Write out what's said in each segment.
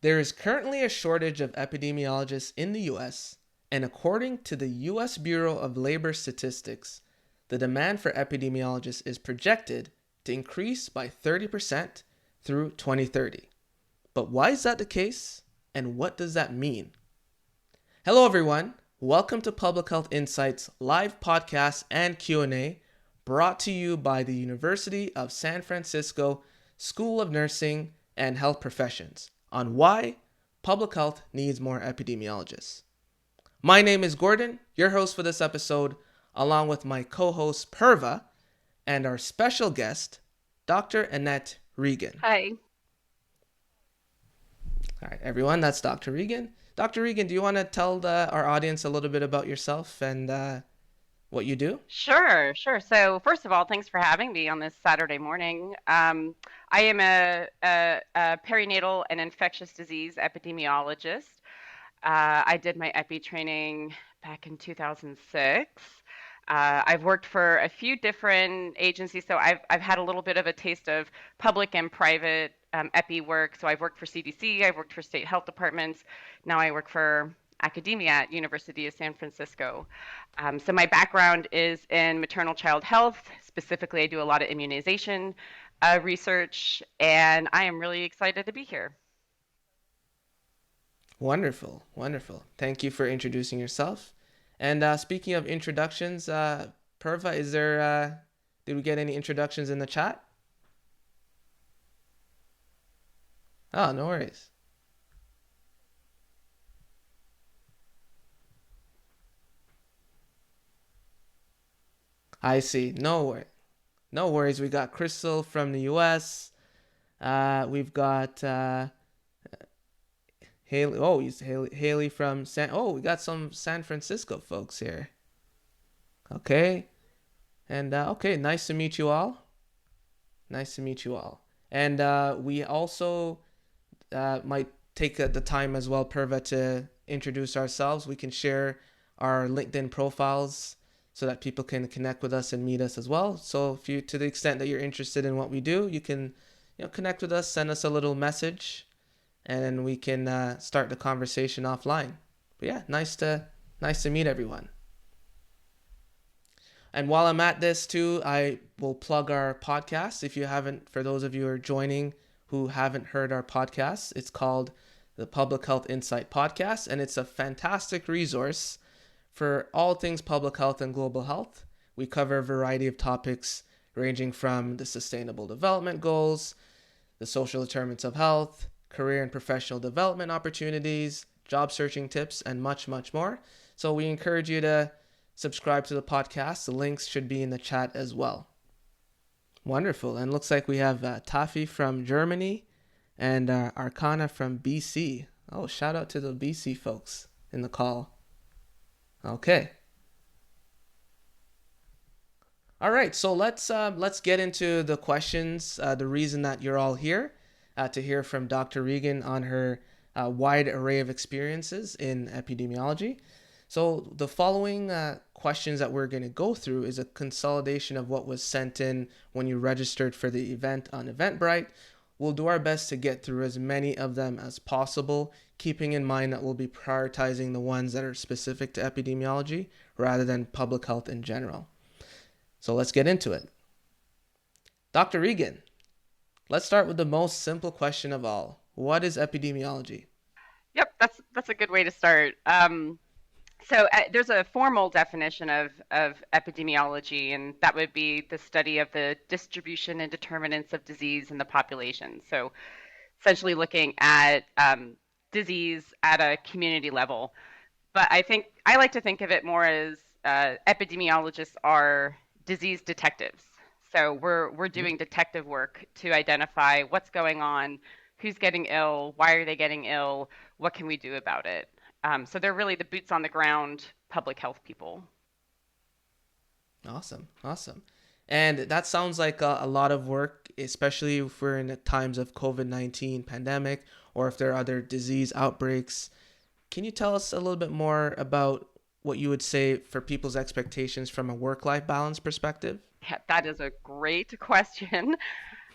There is currently a shortage of epidemiologists in the US, and according to the US Bureau of Labor Statistics, the demand for epidemiologists is projected to increase by 30% through 2030. But why is that the case, and what does that mean? Hello everyone. Welcome to Public Health Insights live podcast and Q&A brought to you by the University of San Francisco School of Nursing and Health Professions on why public health needs more epidemiologists. My name is Gordon, your host for this episode, along with my co-host Purva and our special guest, Dr. Annette Regan. Hi. All right, everyone, that's Dr. Regan. Dr. Regan, do you want to tell our audience a little bit about yourself and what you do? Sure. So first of all, thanks for having me on this Saturday morning. I am a perinatal and infectious disease epidemiologist. I did my epi training back in 2006. I've worked for a few different agencies, so I've had a little bit of a taste of public and private epi work. So I've worked for CDC, I've worked for state health departments. Now I work for academia at University of San Francisco. So my background is in maternal child health. Specifically, I do a lot of immunization research, and I am really excited to be here. Wonderful, wonderful. Thank you for introducing yourself. And speaking of introductions, Purva, did we get any introductions in the chat? Oh, no worries. I see. No worries. We got Crystal from the US. We've got Haley. Oh, he's Haley from San. Oh, we got some San Francisco folks here. Okay. And okay, nice to meet you all. Nice to meet you all. And we also might take the time as well, Purva, to introduce ourselves. We can share our LinkedIn profiles so that people can connect with us and meet us as well. So if you, to the extent that you're interested in what we do, you can, connect with us, send us a little message, and we can start the conversation offline. But yeah, nice to meet everyone. And while I'm at this too, I will plug our podcast. If you haven't, for those of you who are joining who haven't heard our podcast, it's called the Public Health Insight Podcast, and it's a fantastic resource for all things public health and global health. We cover a variety of topics ranging from the Sustainable Development Goals, the social determinants of health, career and professional development opportunities, job searching tips, and much, much more. So we encourage you to subscribe to the podcast. The links should be in the chat as well. Wonderful. And looks like we have Tafi from Germany and Arcana from BC. Oh, shout out to the BC folks in the call. Okay. All right. So let's get into the questions. The reason that you're all here to hear from Dr. Regan on her wide array of experiences in epidemiology. So the following questions that we're going to go through is a consolidation of what was sent in when you registered for the event on Eventbrite. We'll do our best to get through as many of them as possible, keeping in mind that we'll be prioritizing the ones that are specific to epidemiology rather than public health in general. So let's get into it. Dr. Regan, let's start with the most simple question of all. What is epidemiology? Yep, that's a good way to start. So there's a formal definition of epidemiology, and that would be the study of the distribution and determinants of disease in the population. So essentially looking at disease at a community level. But I think I like to think of it more as epidemiologists are disease detectives. So we're doing detective work to identify what's going on, who's getting ill, why are they getting ill, what can we do about it. So they're really the boots on the ground public health people. Awesome, awesome. And that sounds like a lot of work, especially if we're in the times of COVID-19 pandemic or if there are other disease outbreaks. Can you tell us a little bit more about what you would say for people's expectations from a work-life balance perspective? Yeah, that is a great question.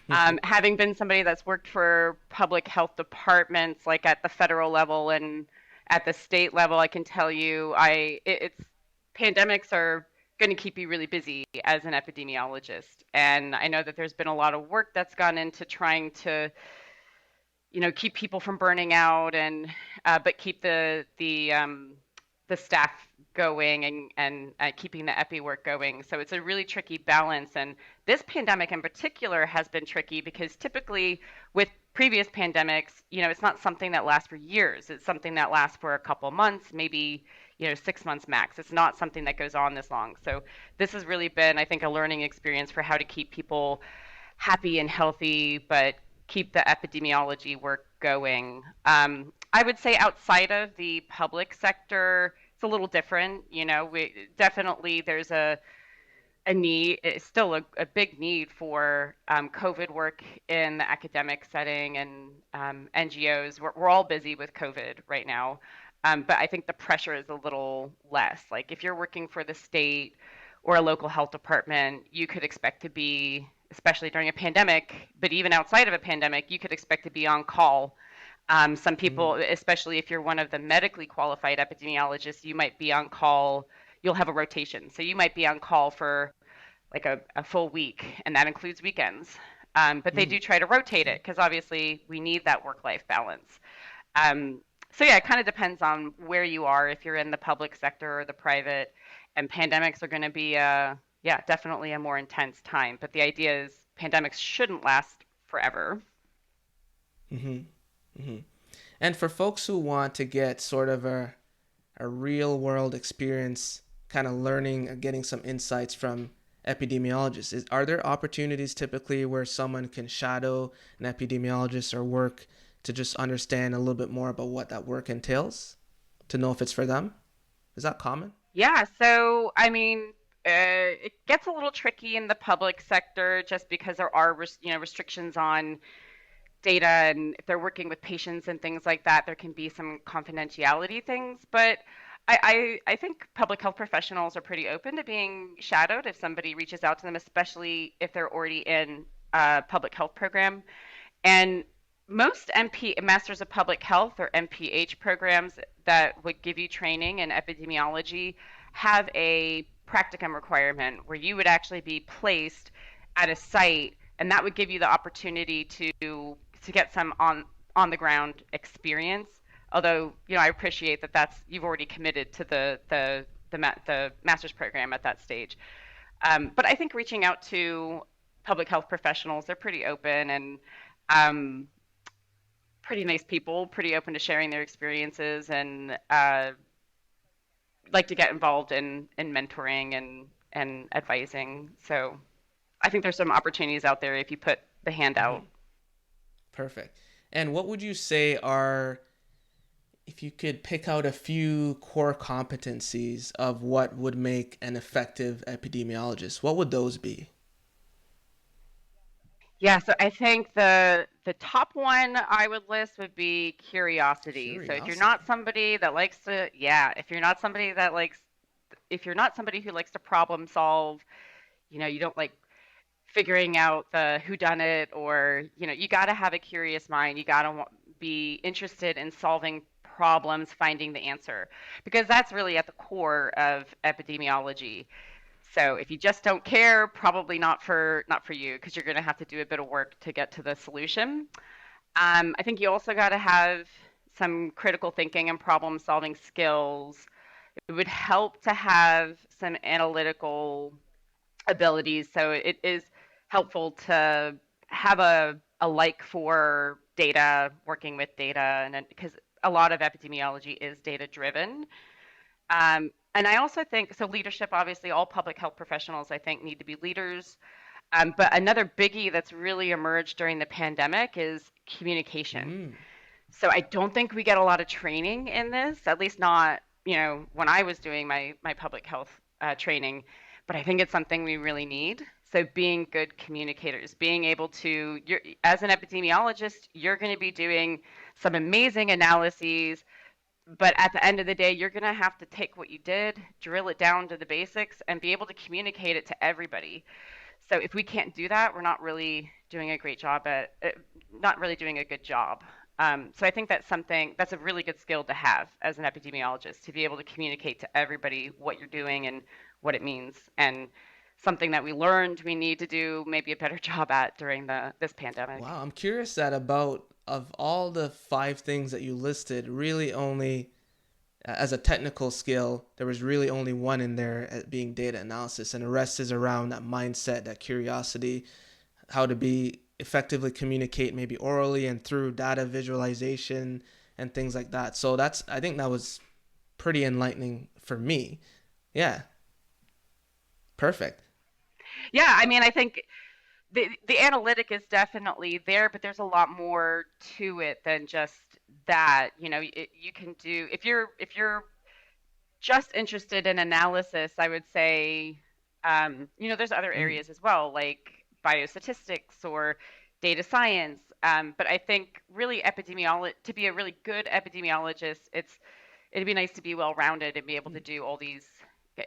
Having been somebody that's worked for public health departments, like at the federal level and at the state level, I can tell you, it's pandemics are going to keep you really busy as an epidemiologist. And I know that there's been a lot of work that's gone into trying to, keep people from burning out and but keep the staff going and keeping the epi work going. So it's a really tricky balance. And this pandemic in particular has been tricky because typically with previous pandemics, it's not something that lasts for years. It's something that lasts for a couple months, maybe 6 months max. It's not something that goes on this long. So this has really been, I think, a learning experience for how to keep people happy and healthy, but keep the epidemiology work going. I would say outside of the public sector, it's a little different. We definitely there's a need, it's still a big need for COVID work in the academic setting and NGOs. We're all busy with COVID right now, but I think the pressure is a little less. Like if you're working for the state or a local health department, you could expect to be, especially during a pandemic, but even outside of a pandemic, you could expect to be on call. Some people, Mm, especially if you're one of the medically qualified epidemiologists, you might be on call. You'll have a rotation. So you might be on call for like a full week, and that includes weekends. But they mm, do try to rotate okay. it because obviously we need that work-life balance. So yeah, it kind of depends on where you are, if you're in the public sector or the private. And pandemics are going to be, yeah, definitely a more intense time. But the idea is pandemics shouldn't last forever. Hmm. Hmm. And for folks who want to get sort of a real world experience, kind of learning and getting some insights from epidemiologists, are there opportunities typically where someone can shadow an epidemiologist or work to just understand a little bit more about what that work entails, to know if it's for them? Is that common? Yeah, so I mean, it gets a little tricky in the public sector just because there are, restrictions on data, and if they're working with patients and things like that, there can be some confidentiality things. But I think public health professionals are pretty open to being shadowed if somebody reaches out to them, especially if they're already in a public health program. And most MP Masters of Public Health or MPH programs that would give you training in epidemiology have a practicum requirement where you would actually be placed at a site, and that would give you the opportunity to get some on the ground experience. Although, I appreciate that that's you've already committed to the master's program at that stage. But I think reaching out to public health professionals, they're pretty open and um, pretty nice people, pretty open to sharing their experiences, and like to get involved in mentoring and advising. So I think there's some opportunities out there if you put the hand Hmm. out. Perfect. And what would you say are, if you could pick out a few core competencies of what would make an effective epidemiologist, what would those be? Yeah, so I think the top one I would list would be curiosity. So if you're not Curiosity. somebody that likes to, yeah, if you're not somebody who likes to problem solve, you don't like figuring out the who done it, or you got to have a curious mind. You got to be interested in solving problems, finding the answer, because that's really at the core of epidemiology. So if you just don't care, probably not for you, because you're going to have to do a bit of work to get to the solution. I think you also got to have some critical thinking and problem solving skills. It would help to have some analytical abilities. So it is helpful to have a like for data, working with data, and because a lot of epidemiology is data driven. And I also think so leadership, obviously, all public health professionals, I think, need to be leaders. But another biggie that's really emerged during the pandemic is communication. Mm, So I don't think we get a lot of training in this, at least not, when I was doing my public health training, but I think it's something we really need. So being good communicators, being able to, as an epidemiologist, you're going to be doing some amazing analyses, but at the end of the day, you're going to have to take what you did, drill it down to the basics, and be able to communicate it to everybody. So if we can't do that, we're not really doing a great job at not really doing a good job. So I think that's something that's a really good skill to have as an epidemiologist, to be able to communicate to everybody what you're doing and what it means, and something that we learned we need to do maybe a better job at during the this pandemic. Wow, I'm curious that about of all the five things that you listed, really only as a technical skill, there was really only one in there at being data analysis, and the rest is around that mindset, that curiosity, how to be effectively communicate maybe orally and through data visualization and things like that. So that's I think that was pretty enlightening for me. Yeah, perfect. Yeah, I mean, I think the analytic is definitely there, but there's a lot more to it than just that. You can do if you're just interested in analysis, I would say, there's other Mm, areas as well, like biostatistics or data science. But I think really to be a really good epidemiologist, it'd be nice to be well rounded and be able to mm, do all these,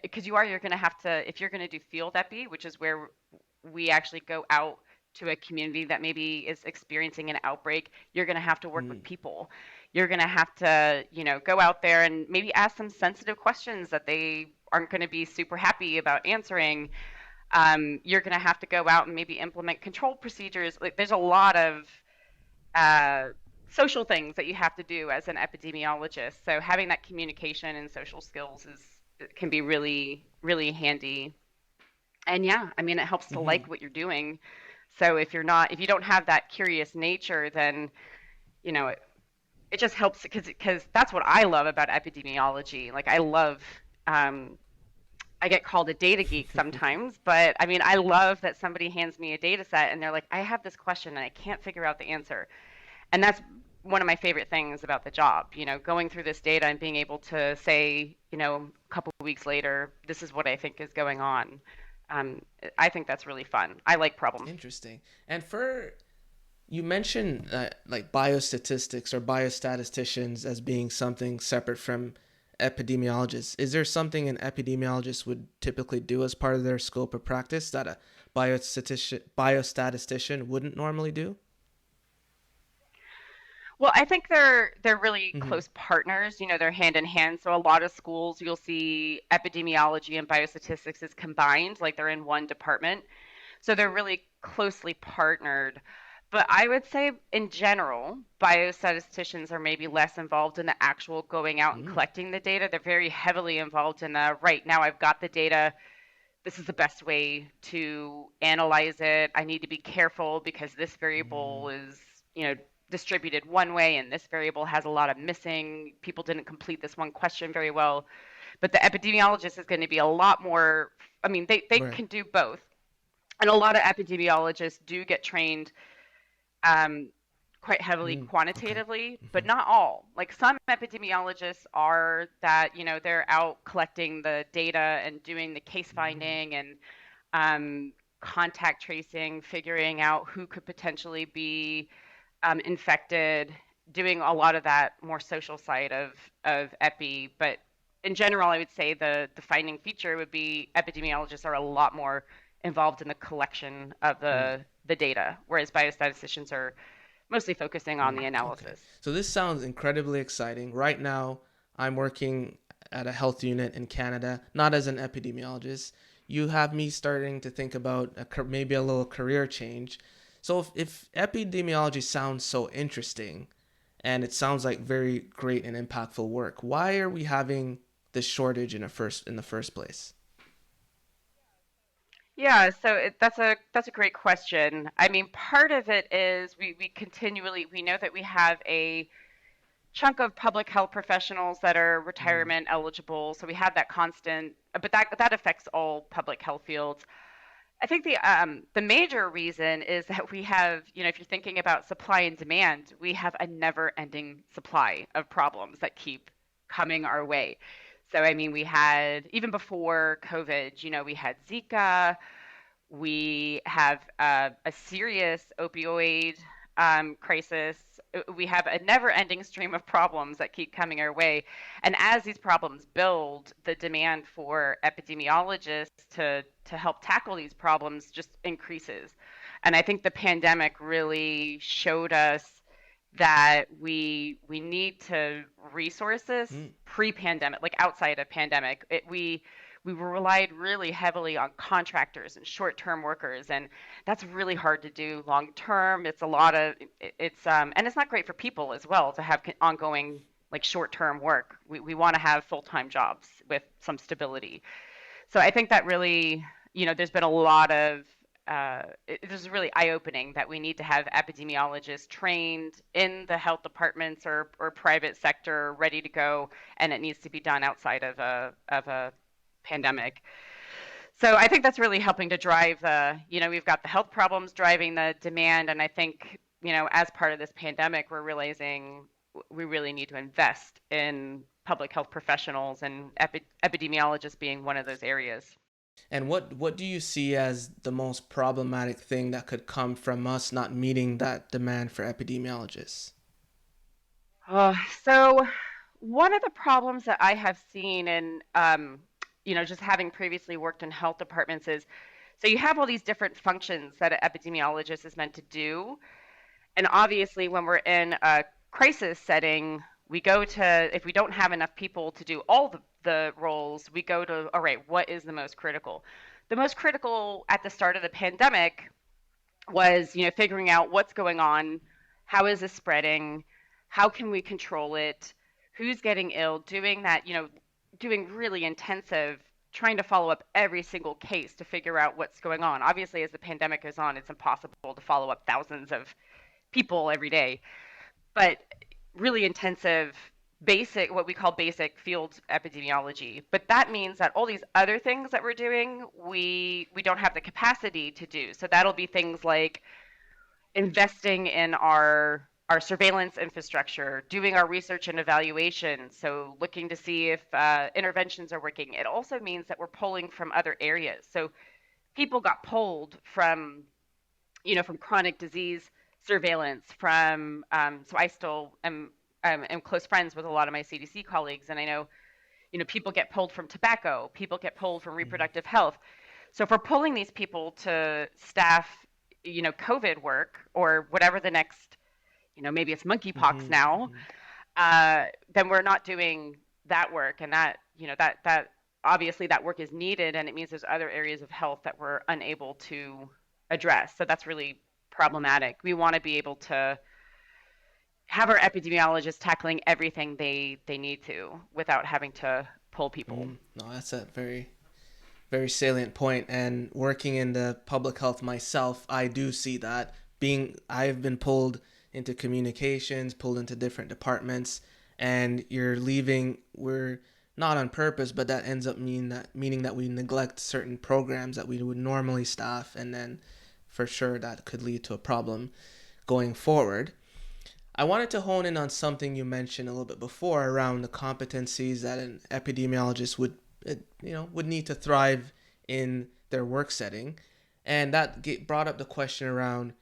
because you're going to have to, if you're going to do field epi, which is where we actually go out to a community that maybe is experiencing an outbreak, you're going to have to work with mm, people. You're going to have to, go out there and maybe ask some sensitive questions that they aren't going to be super happy about answering. You're going to have to go out and maybe implement control procedures. Like, there's a lot of uh, social things that you have to do as an epidemiologist. So having that communication and social skills can be really, really handy. And yeah, I mean, it helps to mm-hmm, like what you're doing. So if you don't have that curious nature, then you know it, it just helps, because that's what I love about epidemiology. Like, um, I get called a data geek sometimes, but I mean, I love that somebody hands me a data set and they're like, I have this question and I can't figure out the answer. And that's one of my favorite things about the job, going through this data and being able to say, a couple of weeks later, this is what I think is going on. Um, I think that's really fun. I like problems. interesting. And for you mentioned like biostatistics or biostatisticians as being something separate from epidemiologists. Is there something an epidemiologist would typically do as part of their scope of practice that a biostatistician wouldn't normally do? Well, I think they're really Mm-hmm. close partners. They're hand in hand. So a lot of schools, you'll see epidemiology and biostatistics is combined, like they're in one department. So they're really closely partnered. But I would say in general, biostatisticians are maybe less involved in the actual going out and Mm, collecting the data. They're very heavily involved in the right now I've got the data. This is the best way to analyze it. I need to be careful because this mm, variable is, distributed one way and this variable has a lot of missing. People didn't complete this one question very well. But the epidemiologist is going to be a lot more, I mean, they right. can do both. And a lot of epidemiologists do get trained um, quite heavily Mm, okay. quantitatively, but Mm-hmm. not all. Like, some epidemiologists are that, they're out collecting the data and doing the case Mm, finding and um, contact tracing, figuring out who could potentially be infected, doing a lot of that more social side of epi. But in general, I would say the defining feature would be epidemiologists are a lot more involved in the collection of mm, the data, whereas biostatisticians are mostly focusing on mm. the Okay. analysis. So this sounds incredibly exciting. Right now, I'm working at a health unit in Canada, not as an epidemiologist. You have me starting to think about maybe a little career change. So if epidemiology sounds so interesting and it sounds like very great and impactful work, why are we having this shortage in the first place? Yeah, so that's a great question. I mean, part of it is we continually we know that we have a chunk of public health professionals that are Mm, retirement eligible. So we have that constant, but that affects all public health fields. I think the major reason is that we have, if you're thinking about supply and demand, we have a never-ending supply of problems that keep coming our way. So I mean, we had even before COVID, we had Zika, we have a serious opioid crisis. We have a never-ending stream of problems that keep coming our way, and as these problems build, the demand for epidemiologists to help tackle these problems just increases. And I think the pandemic really showed us that we need to resources Mm. pre-pandemic, like outside of pandemic. We relied really heavily on contractors and short-term workers, and that's really hard to do long term. It's a lot of it's and it's not great for people as well to have ongoing like short-term work. We want to have full-time jobs with some stability. So I think that really, there's been a lot of this is really eye-opening that we need to have epidemiologists trained in the health departments or private sector ready to go, and it needs to be done outside of a pandemic. So I think that's really helping to drive we've got the health problems driving the demand, and I think, as part of this pandemic, we're realizing we really need to invest in public health professionals and epidemiologists being one of those areas. And what do you see as the most problematic thing that could come from us not meeting that demand for epidemiologists? Uh, so one of the problems that I have seen in, just having previously worked in health departments is, so you have all these different functions that an epidemiologist is meant to do. And obviously, when we're in a crisis setting, we go to, if we don't have enough people to do all the roles, we go to, all right, what is the most critical? The most critical at the start of the pandemic was, figuring out what's going on, how is this spreading, how can we control it, who's getting ill, doing that, doing really intensive, trying to follow up every single case to figure out what's going on. Obviously, as the pandemic goes on, it's impossible to follow up thousands of people every day, but really intensive basic, what we call basic field epidemiology. But that means that all these other things that we're doing, we don't have the capacity to do. So that'll be things like investing in our surveillance infrastructure, doing our research and evaluation, so looking to see if interventions are working. It also means that we're pulling from other areas. So people got pulled from, from chronic disease surveillance, from so I still am close friends with a lot of my CDC colleagues, and I know, people get pulled from tobacco, people get pulled from Mm-hmm. reproductive health. So if we're pulling these people to staff, COVID work or whatever the next, maybe it's monkeypox now, Mm-hmm. then we're not doing that work, and that, that obviously that work is needed, and it means there's other areas of health that we're unable to address. So that's really problematic. We want to be able to have our epidemiologists tackling everything they need to without having to pull people. No, that's a very salient point. And working in the public health myself, I do see that. I've been pulled into communications, pulled into different departments, and you're leaving. We're not on purpose, but that ends up meaning that we neglect certain programs that we would normally staff, and then for sure that could lead to a problem going forward. I wanted to hone in on something you mentioned a little bit before around the competencies that an epidemiologist would need to thrive in their work setting, and that brought up the question around: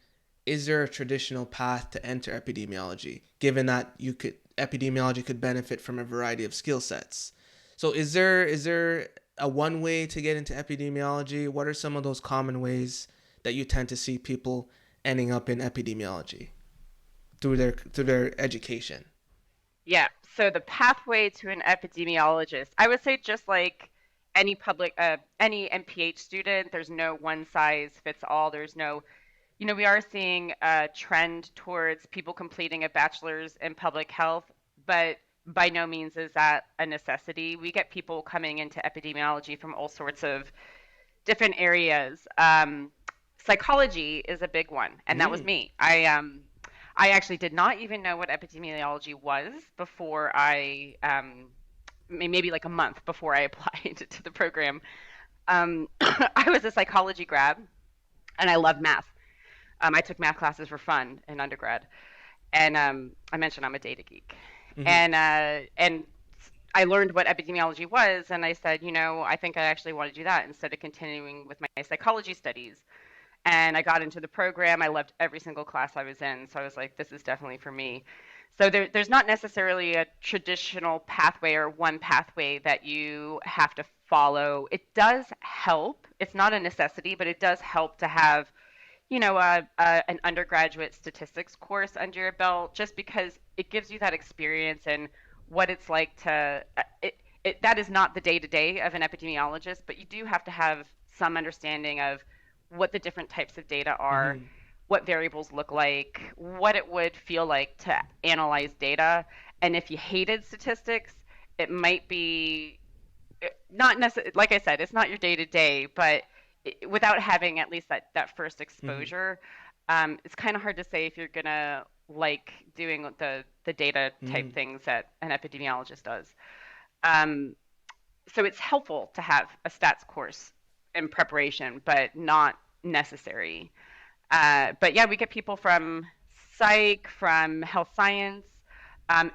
is there a traditional path to enter epidemiology, given that you could epidemiology could benefit from a variety of skill sets? So is there a one way to get into epidemiology? What are some of those common ways that you tend to see people ending up in epidemiology through their education? Yeah. So the pathway to an epidemiologist, I would say, just like any MPH student, there's no one size fits all. There's no, we are seeing a trend towards people completing a bachelor's in public health, but by no means is that a necessity. We get people coming into epidemiology from all sorts of different areas. Psychology is a big one, and that was Mm. me. I actually did not even know what epidemiology was before maybe like a month before I applied to the program. I was a psychology grad, and I loved math. I took math classes for fun in undergrad, and I mentioned I'm a data geek, Mm-hmm. and I learned what epidemiology was, and I said, I think I actually want to do that instead of continuing with my psychology studies. and I got into the program. I loved every single class I was in. So I was like, this is definitely for me. So there's not necessarily a traditional pathway or one pathway that you have to follow. It does help. It's not a necessity, but it does help to have, an undergraduate statistics course under your belt, just because it gives you that experience and what it's like to, that is not the day to day of an epidemiologist, but you do have to have some understanding of what the different types of data are, Mm-hmm. what variables look like, what it would feel like to analyze data. And if you hated statistics, it might be not necessarily, like I said, it's not your day to day, but without having at least that first Mm-hmm. exposure, it's kind of hard to say if you're gonna like doing the data type Mm-hmm. things that an epidemiologist does. Um, so it's helpful to have a stats course in preparation, but not necessary. But yeah, we get people from psych, from health science,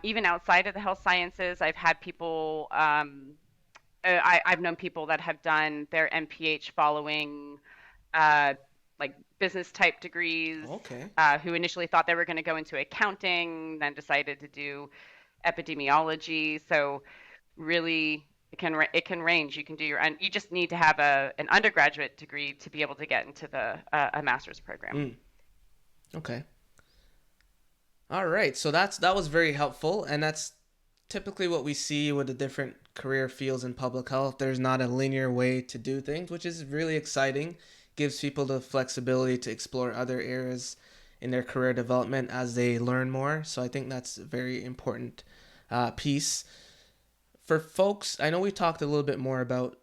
even outside of the health sciences. I've had people. I've known people that have done their MPH following uh, like business type degrees, Okay. who initially thought they were going to go into accounting, then decided to do epidemiology. So really, it can range. You can do you just need to have an undergraduate degree to be able to get into the a master's program. Mm. Okay. All right. So that was very helpful, and that's typically what we see with the different career fields in public health. There's not a linear way to do things, which is really exciting. Gives people the flexibility to explore other areas in their career development as they learn more. So I think that's a very important piece. For folks, I know we talked a little bit more about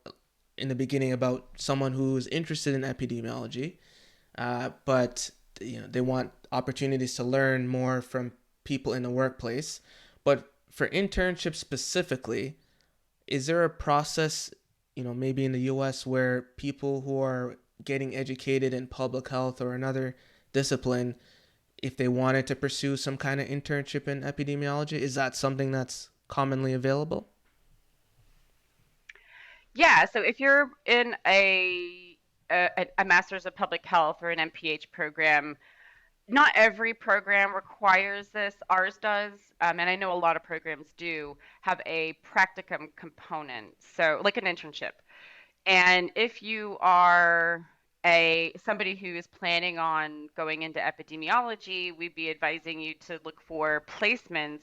in the beginning about someone who's interested in epidemiology, but they want opportunities to learn more from people in the workplace. But for internships specifically, is there a process, maybe in the U.S. where people who are getting educated in public health or another discipline, if they wanted to pursue some kind of internship in epidemiology, is that something that's commonly available? Yeah, so if you're in a master's of public health or an MPH program, not every program requires this. Ours does, and I know a lot of programs do have a practicum component, so like an internship. And if you are a somebody who is planning on going into epidemiology, we'd be advising you to look for placements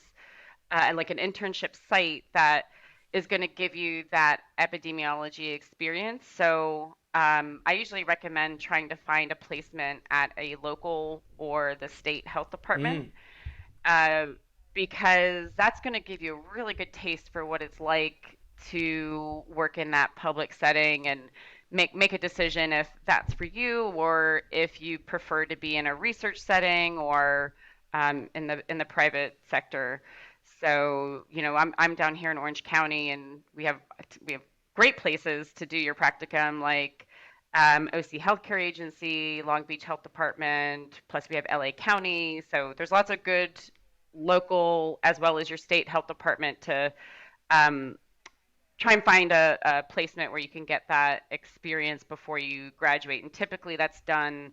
and like an internship site that is going to give you that epidemiology experience. So I usually recommend trying to find a placement at a local or the state health department, Mm. uh, because that's going to give you a really good taste for what it's like to work in that public setting and make a decision if that's for you or if you prefer to be in a research setting or in the private sector. So, I'm down here in Orange County, and we have great places to do your practicum, like OC Healthcare Agency, Long Beach Health Department, plus we have LA County. So there's lots of good local as well as your state health department to um, try and find a placement where you can get that experience before you graduate. And typically that's done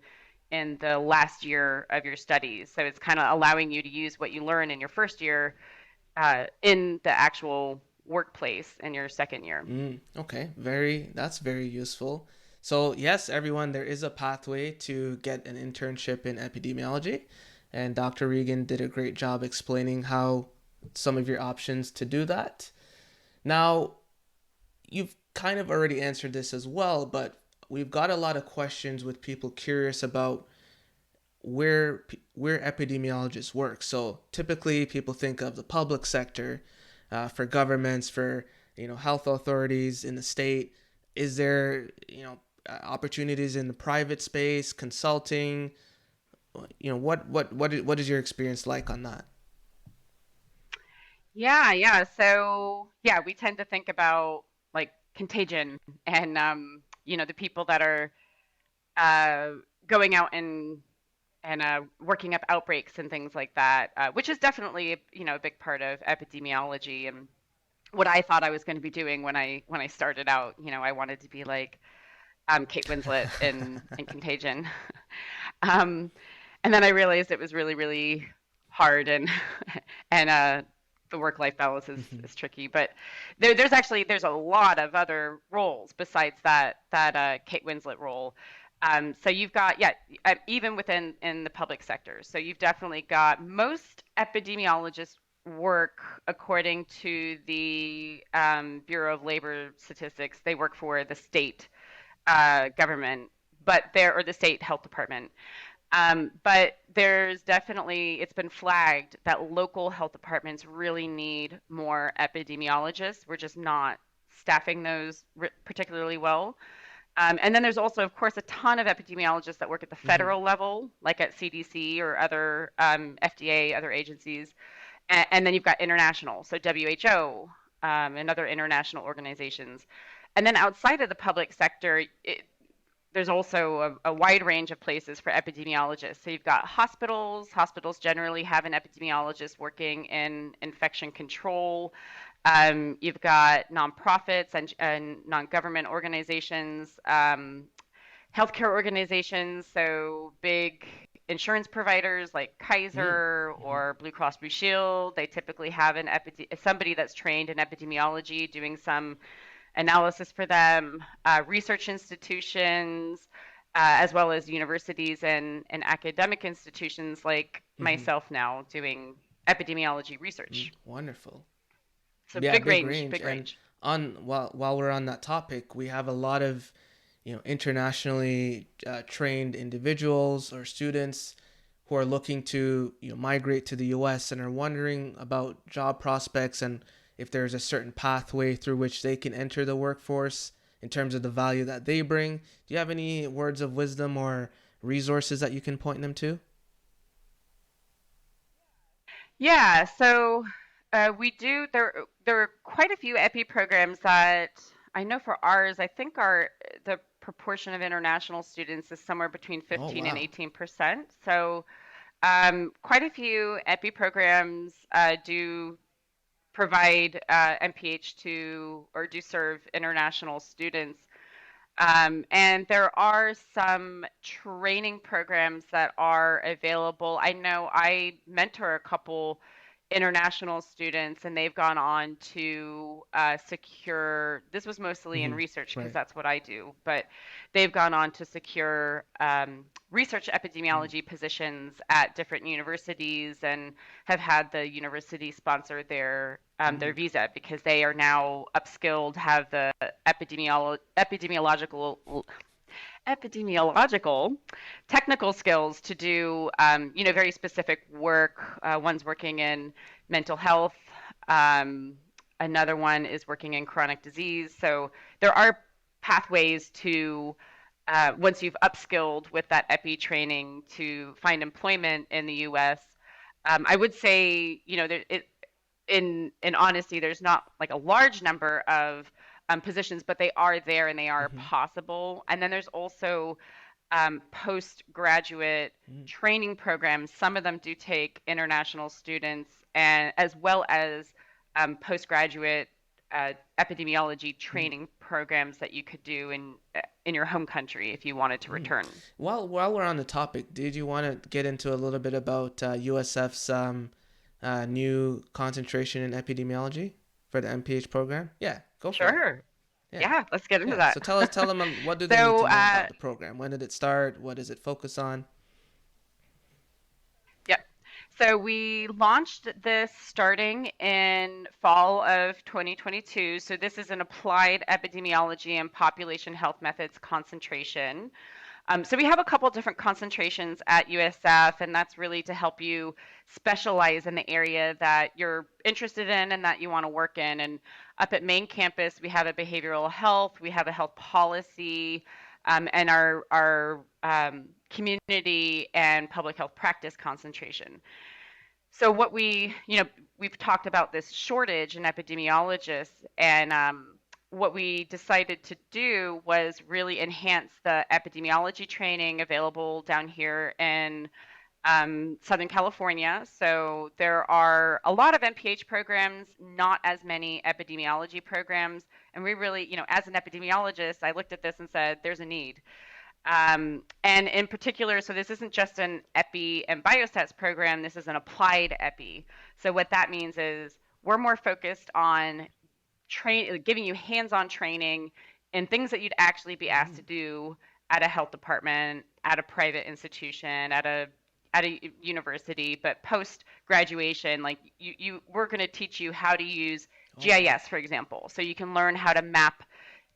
in the last year of your studies. So it's kind of allowing you to use what you learn in your first year in the actual workplace in your second year. Okay, that's very useful. So, yes, everyone, there is a pathway to get an internship in epidemiology, and Dr. Regan did a great job explaining how some of your options to do that. Now, you've kind of already answered this as well, but we've got a lot of questions with people curious about where epidemiologists work. So typically, people think of the public sector, for governments, for health authorities in the state. Is there opportunities in the private space, consulting? What is your experience like on that? Yeah, yeah. So, yeah, we tend to think about like contagion and the people that are uh going out and working up outbreaks and things like that, which is definitely, a big part of epidemiology and what I thought I was going to be doing when I started out. I wanted to be like Kate Winslet in Contagion. Um, and then I realized it was really, really hard, and the work-life balance is tricky. But there's a lot of other roles besides that Kate Winslet role. So you've got, yeah, even within in the public sector. So you've definitely got most epidemiologists work according to the Bureau of Labor Statistics. They work for the state government, but they're or the state health department. But there's definitely, it's been flagged that local health departments really need more epidemiologists. We're just not staffing those particularly well. And then there's also, of course, a ton of epidemiologists that work at the Hmm. federal level, like at CDC or other FDA, other agencies. And then you've got international, so WHO and other international organizations. And then outside of the public sector, there's also a wide range of places for epidemiologists. So you've got hospitals. Hospitals generally have an epidemiologist working in infection control. You've got nonprofits and non-government organizations, healthcare organizations, so big insurance providers like Kaiser Mm-hmm. or Blue Cross Blue Shield. They typically have somebody that's trained in epidemiology doing some analysis for them, research institutions, as well as universities and academic institutions like Mm-hmm. myself now doing epidemiology Mm, research. wonderful. So Yeah, big big range, range. big And range. on while we're on that topic, we have a lot of, internationally trained individuals or students who are looking to, migrate to the U.S. and are wondering about job prospects and if there's a certain pathway through which they can enter the workforce in terms of the value that they bring. Do you have any words of wisdom or resources that you can point them to? Yeah, so we do there are quite a few epi programs that I know for ours, I think our the proportion of international students is somewhere between Oh, 15 and wow. 18%. So quite a few epi programs do provide MPH to or do serve international students. And there are some training programs that are available. I know I mentor a couple international students, and they've gone on to secure, this was mostly in Mm-hmm. research because Right. that's what I do, but they've gone on to secure research Mm-hmm. epidemiology positions at different universities and have had the university sponsor their visa because they are now upskilled, have the epidemiological technical skills to do very specific work. One's working in mental health. Um, Another one is working in chronic disease. So there are pathways to once you've upskilled with that epi training to find employment in the U.S. I would say, in honesty, there's not like a large number of positions, but they are there and they are Mm-hmm. possible. And then there's also postgraduate Mm-hmm. training programs. Some of them do take international students, and as well as postgraduate epidemiology Mm-hmm. training programs that you could do in your home country if you wanted to Mm. return. While we're on the topic, did you want to get into a little bit about USF's new concentration in epidemiology for the MPH program? Yeah, go for it. Sure. Yeah, Yeah, let's get into yeah. that. So tell them what do they need So, to know about the program? When did it start? What does it focus on? yep. So we launched this starting in fall of 2022. So this is an applied epidemiology and population health methods concentration. So we have a couple different concentrations at USF, and that's really to help you specialize in the area that you're interested in and that you want to work in. And up at main campus, we have a behavioral health, we have a health policy, and our community and public health practice concentration. So what we've talked about this shortage in epidemiologists, and what we decided to do was really enhance the epidemiology training available down here in Southern California. So there are a lot of MPH programs, not as many epidemiology programs. And we really, as an epidemiologist, I looked at this and said, there's a need. And in particular, so this isn't just an epi and biostats program, this is an applied epi. So what that means is we're more focused on giving you hands-on training in things that you'd actually be asked to do at a health department, at a private institution, at a university, but post graduation, like we're going to teach you how to use Oh, GIS, for example, so you can learn how to map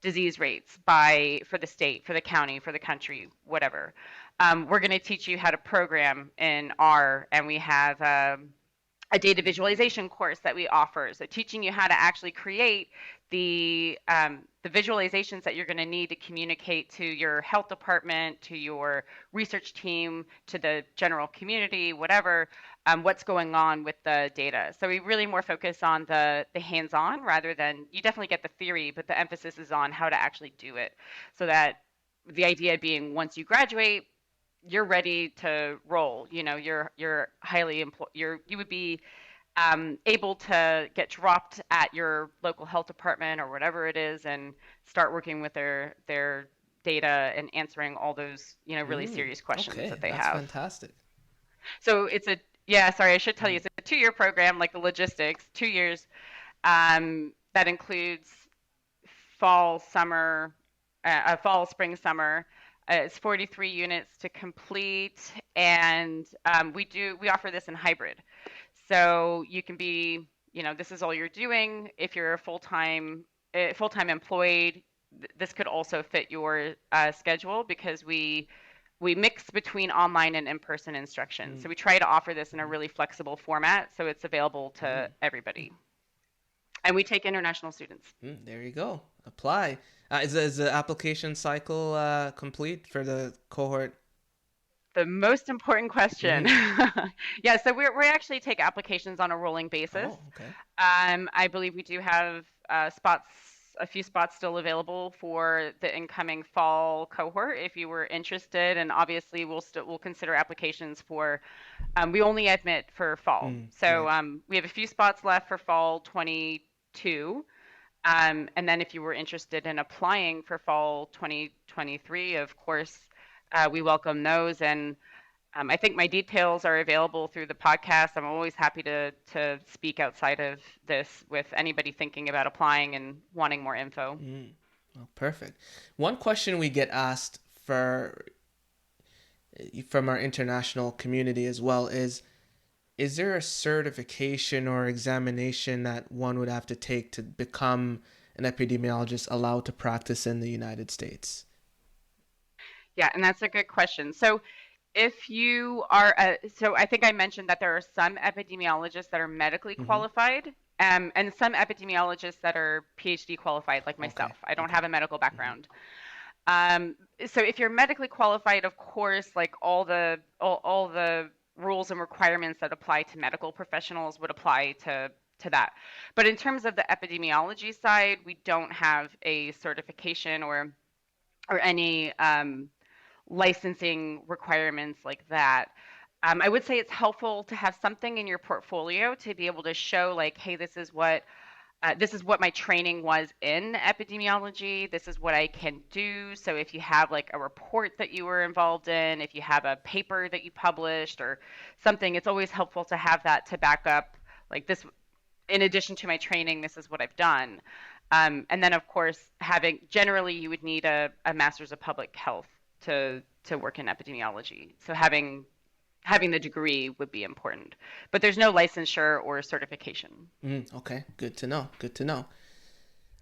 disease rates for the state, for the county, for the country, whatever. We're going to teach you how to program in R, and we have a data visualization course that we offer. So teaching you how to actually create the visualizations that you're going to need to communicate to your health department, to your research team, to the general community, whatever, what's going on with the data. So we really more focus on the hands-on rather than, you definitely get the theory, but the emphasis is on how to actually do it. So that the idea being once you graduate, you're ready to roll. You're highly you would be able to get dropped at your local health department or whatever it is and start working with their data and answering all those really serious questions okay, that they that's have. fantastic. So yeah, sorry, I should tell you, it's a 2-year program, like the logistics, 2 years. That includes fall, summer, fall, spring, summer. It's 43 units to complete, and we offer this in hybrid. So you can be, this is all you're doing. If you're a full-time employed, this could also fit your schedule because we mix between online and in-person instruction. So we try to offer this in a really flexible format so it's available to everybody. And we take international students. There you go. Apply. Is the application cycle complete for the cohort? The most important question. Mm. Yeah, so we actually take applications on a rolling basis. Oh, okay. I believe we do have a few spots still available for the incoming fall cohort if you were interested, and obviously we'll consider applications for. We only admit for fall, so Right. we have a few spots left for fall 22. And then if you were interested in applying for fall 2023, of course, we welcome those. And I think my details are available through the podcast. I'm always happy to speak outside of this with anybody thinking about applying and wanting more info. Oh, perfect. One question we get asked from our international community as well is there a certification or examination that one would have to take to become an epidemiologist allowed to practice in the United States? Yeah, and that's a good question. So if you are, so I think I mentioned that there are some epidemiologists that are medically qualified, and some epidemiologists that are PhD qualified, like Okay. myself. I don't Okay. have a medical background. So if you're medically qualified, of course, like all the rules and requirements that apply to medical professionals would apply to that. But in terms of the epidemiology side, we don't have a certification or any licensing requirements like that. I would say it's helpful to have something in your portfolio to be able to show, like, hey, this is what my training was in epidemiology. This is what I can do. So if you have like a report that you were involved in, if you have a paper that you published or something, it's always helpful to have that to back up, like, this, in addition to my training, this is what I've done. And then, of course, generally you would need a master's of public health to work in epidemiology. So having the degree would be important, but there's no licensure or certification. Okay. Good to know. Good to know.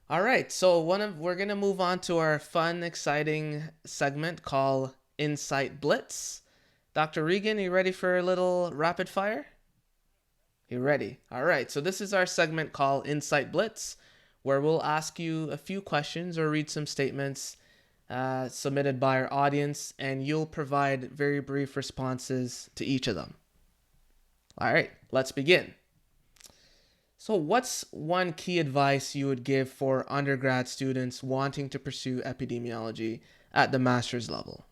All right. So we're gonna move on to our fun, exciting segment called Insight Blitz. Dr. Regan, you ready for a little rapid fire? You ready? All right. So this is our segment called Insight Blitz, where we'll ask you a few questions or read some statements submitted by our audience, and you'll provide very brief responses to each of them. All right. Let's begin. So, what's one key advice you would give for undergrad students wanting to pursue epidemiology at the master's level?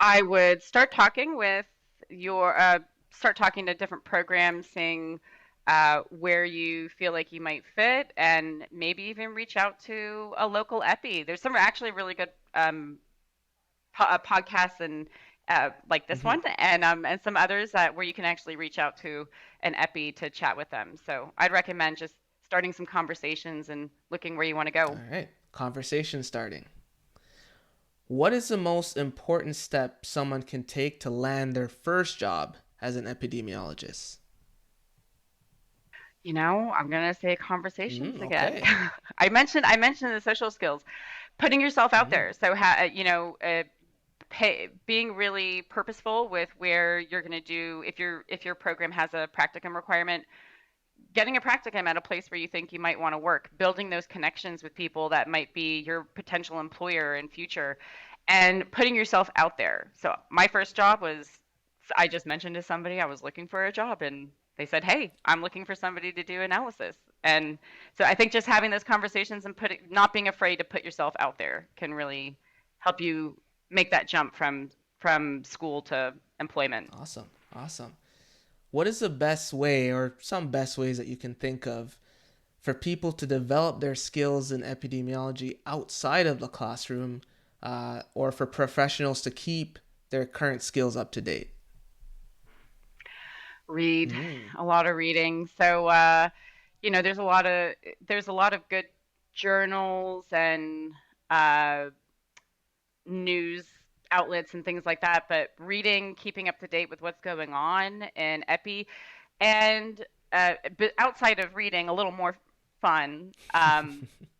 I would start talking with your start talking to different programs, seeing where you feel like you might fit, and maybe even reach out to a local epi. There's some actually really good podcasts and like this Hmm. one, and some others that where you can actually reach out to an epi to chat with them. So I'd recommend just starting some conversations and looking where you want to All go. right, conversation starting. What is the most important step someone can take to land their first job as an epidemiologist? I'm gonna say conversations again. Okay. I mentioned the social skills, putting yourself out Hmm. there. So being really purposeful with where you're going to do if your program has a practicum requirement, getting a practicum at a place where you think you might want to work, building those connections with people that might be your potential employer in future, and putting yourself out there. So my first job was, I just mentioned to somebody I was looking for a job, and they said, "Hey, I'm looking for somebody to do analysis." And so I think just having those conversations and not being afraid to put yourself out there can really help you make that jump from school to employment. Awesome. Awesome. What is the best way, or some best ways that you can think of, for people to develop their skills in epidemiology outside of the classroom, or for professionals to keep their current skills up to date? Read Mm. a lot of reading. So there's a lot of good journals and uh, news outlets and things like that. But reading, keeping up to date with what's going on in epi, and but outside of reading, a little more fun.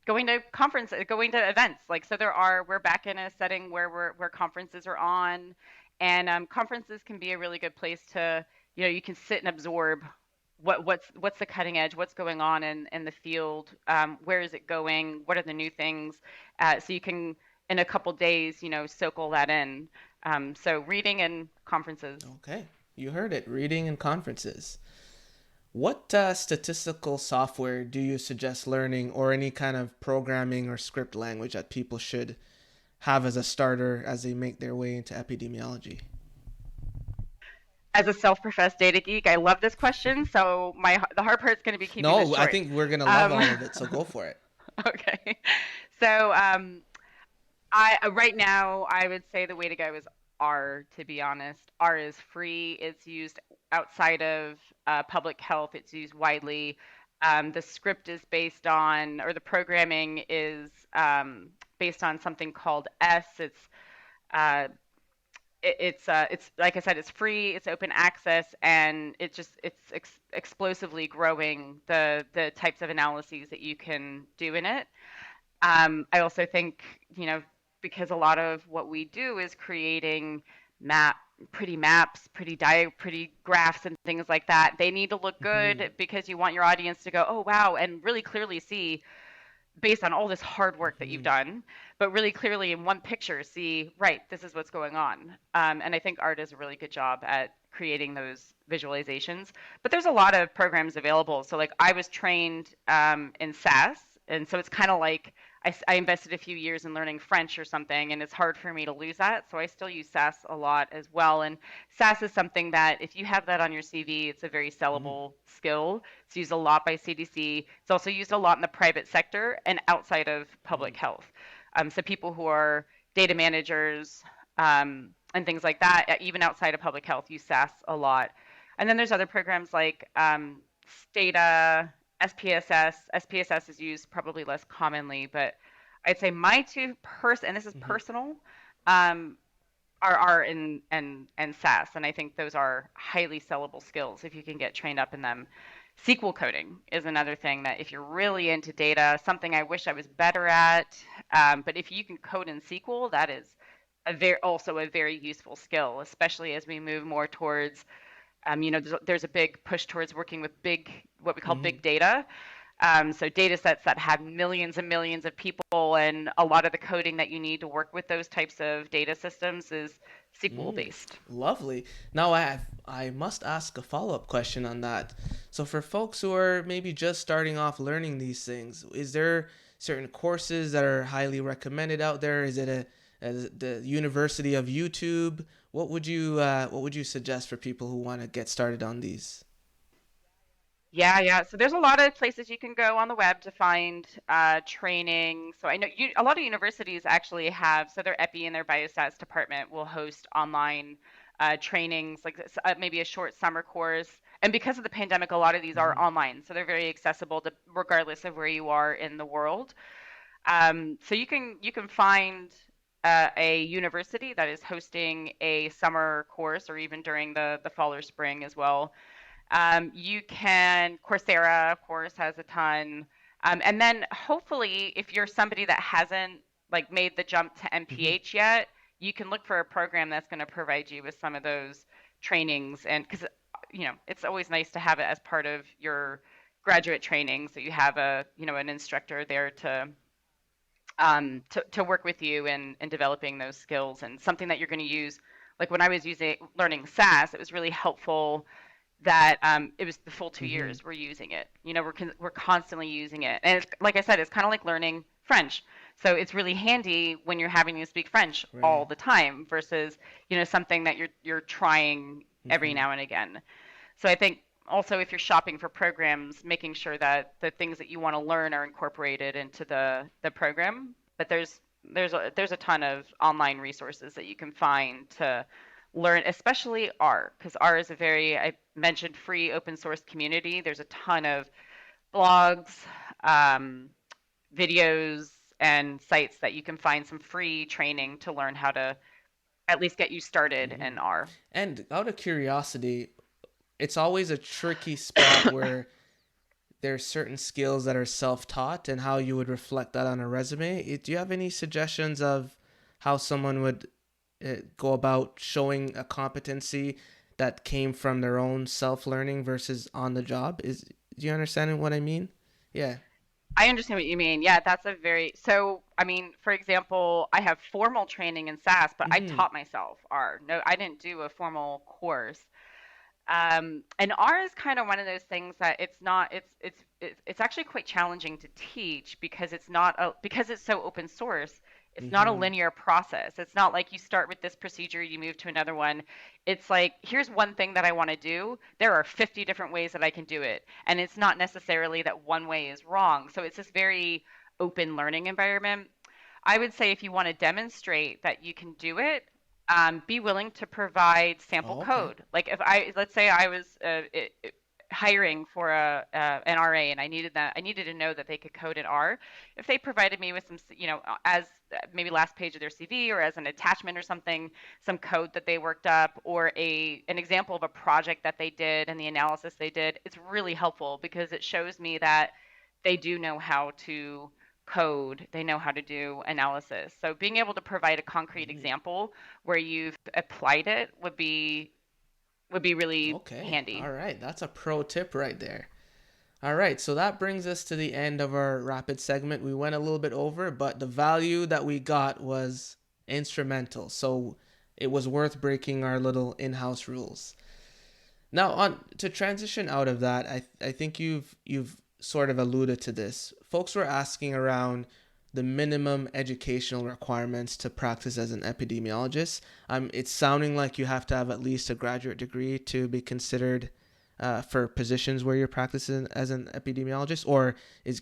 Going to conferences, going to events. Like so, we're back in a setting where conferences are on, and conferences can be a really good place to you can sit and absorb what's the cutting edge, what's going on in the field, where is it going, what are the new things, so you can in a couple days soak all that in. So reading and conferences. Okay, you heard it. Reading and conferences. What statistical software do you suggest learning, or any kind of programming or script language that people should have as a starter as they make their way into epidemiology? As a self-professed data geek, I love this question. So the hard part's going to be keeping this No, I short. think we're gonna love Um, all of it, so go for it. okay. So I right now I would say the way to go is R. To be honest, R is free. It's used outside of public health. It's used widely. The script is based on, or the programming is based on something called S. Uh, it's like I said, it's free, it's open access, and it's explosively growing the types of analyses that you can do in it. I also think, because a lot of what we do is creating map, pretty maps, pretty graphs and things like that. They need to look Hmm. good because you want your audience to go, oh wow, and really clearly see based on all this hard work that you've Hmm. done, but really clearly in one picture see, right, this is what's going on. And I think art does a really good job at creating those visualizations. But there's a lot of programs available. So like I was trained in SAS, and so it's kind of like I invested a few years in learning French or something, and it's hard for me to lose that. So I still use SAS a lot as well. And SAS is something that if you have that on your CV, it's a very Mm. sellable skill. It's used a lot by CDC. It's also used a lot in the private sector and outside of Mm. public health. So people who are data managers and things like that, even outside of public health, use SAS a lot. And then there's other programs like Stata, SPSS. SPSS is used probably less commonly, but I'd say my and this is Hmm. personal, um, are R and SAS, and I think those are highly sellable skills if you can get trained up in them. SQL coding is another thing that if you're really into data, something I wish I was better at, but if you can code in SQL, that is also a very useful skill, especially as we move more towards, there's a big push towards working with what we call Hmm. big data. So data sets that have millions and millions of people, and a lot of the coding that you need to work with those types of data systems is SQL Mm. based. Lovely. Now I must ask a follow-up question on that. So for folks who are maybe just starting off learning these things, is there certain courses that are highly recommended out there? Is it the University of YouTube? What would you suggest for people who want to get started on these? Yeah, yeah. So there's a lot of places you can go on the web to find training. So I know a lot of universities actually have, so their EPI and their biostats department will host online trainings, like maybe a short summer course. And because of the pandemic, a lot of these are Hmm. online, so they're very accessible to regardless of where you are in the world. So you can find a university that is hosting a summer course, or even during the fall or spring as well. You can, Coursera, of course, has a ton. And then hopefully, if you're somebody that hasn't like made the jump to Hmm. MPH yet, you can look for a program that's going to provide you with some of those trainings. And because, it's always nice to have it as part of your graduate training. So you have an instructor there to work with you in developing those skills, and something that you're going to use. Like when I was learning SAS, it was really helpful that it was the full two Hmm. years we're using it. We're constantly using it, and it's, like I said, it's kind of like learning French. So it's really handy when you're having to speak French all Right. the time versus something that you're trying every Hmm. now and again. So I think also if you're shopping for programs, making sure that the things that you want to learn are incorporated into the program. But there's a ton of online resources that you can find to learn, especially R, because R is a very, I mentioned, free open source community. There's a ton of blogs, um, videos, and sites that you can find some free training to learn how to at least get you started Hmm. in R. And out of curiosity, it's always a tricky spot where there's certain skills that are self-taught and how you would reflect that on a resume. Do you have any suggestions of how someone would go about showing a competency that came from their own self-learning versus on the job? Do you understand what I mean? Yeah. I understand what you mean. Yeah, that's a very, so I mean, for example, I have formal training in SAS, but I Hmm. taught myself R. No, I didn't do a formal course. And R is kind of one of those things that it's actually quite challenging to teach, because because it's so open source. It's not a Hmm. linear process. It's not like you start with this procedure, you move to another one. It's like, here's one thing that I want to do. There are 50 different ways that I can do it, and it's not necessarily that one way is wrong. So it's this very open learning environment. I would say if you want to demonstrate that you can do it, be willing to provide sample Oh, okay. code. Like let's say I was hiring for an RA, and I needed to know that they could code in R. If they provided me with some, as maybe last page of their CV or as an attachment or something, some code that they worked up, or an example of a project that they did and the analysis they did, it's really helpful because it shows me that they do know how to code, they know how to do analysis. So being able to provide a concrete Hmm. example where you've applied it would be really Okay. handy. All right. That's a pro tip right there. All right, so that brings us to the end of our rapid segment. We went a little bit over, but the value that we got was instrumental. So it was worth breaking our little in-house rules. Now, on to transition out of that, I think you've sort of alluded to this. Folks were asking around the minimum educational requirements to practice as an epidemiologist. It's sounding like you have to have at least a graduate degree to be considered for positions where you're practicing as an epidemiologist, or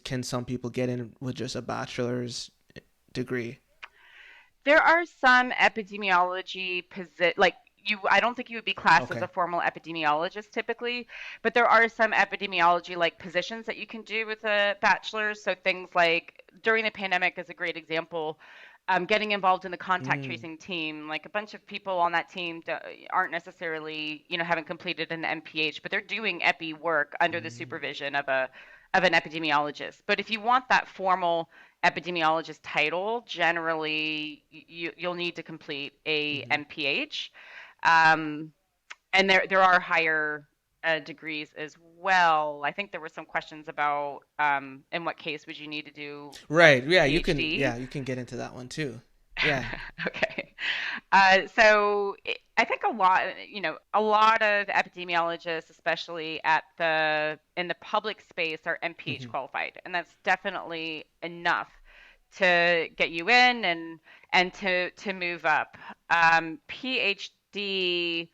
can some people get in with just a bachelor's degree? There are some epidemiology like I don't think you would be classed as a Okay. formal epidemiologist typically, but there are some epidemiology like positions that you can do with a bachelor's. So things like during the pandemic is a great example. Getting involved in the contact Mm, tracing team, like a bunch of people on that team aren't necessarily, haven't completed an MPH, but they're doing epi work under the mm, supervision of an epidemiologist. But if you want that formal epidemiologist title, generally you'll need to complete a mm-hmm. MPH, um, and there are higher degrees as well. I think there were some questions about in what case would you need to do a Right. Yeah, you can. PhD. Yeah, you can get into that one too. Yeah. Okay. I think a lot of epidemiologists, especially in the public space, are MPH Hmm. qualified, and that's definitely enough to get you in and to move up. PhD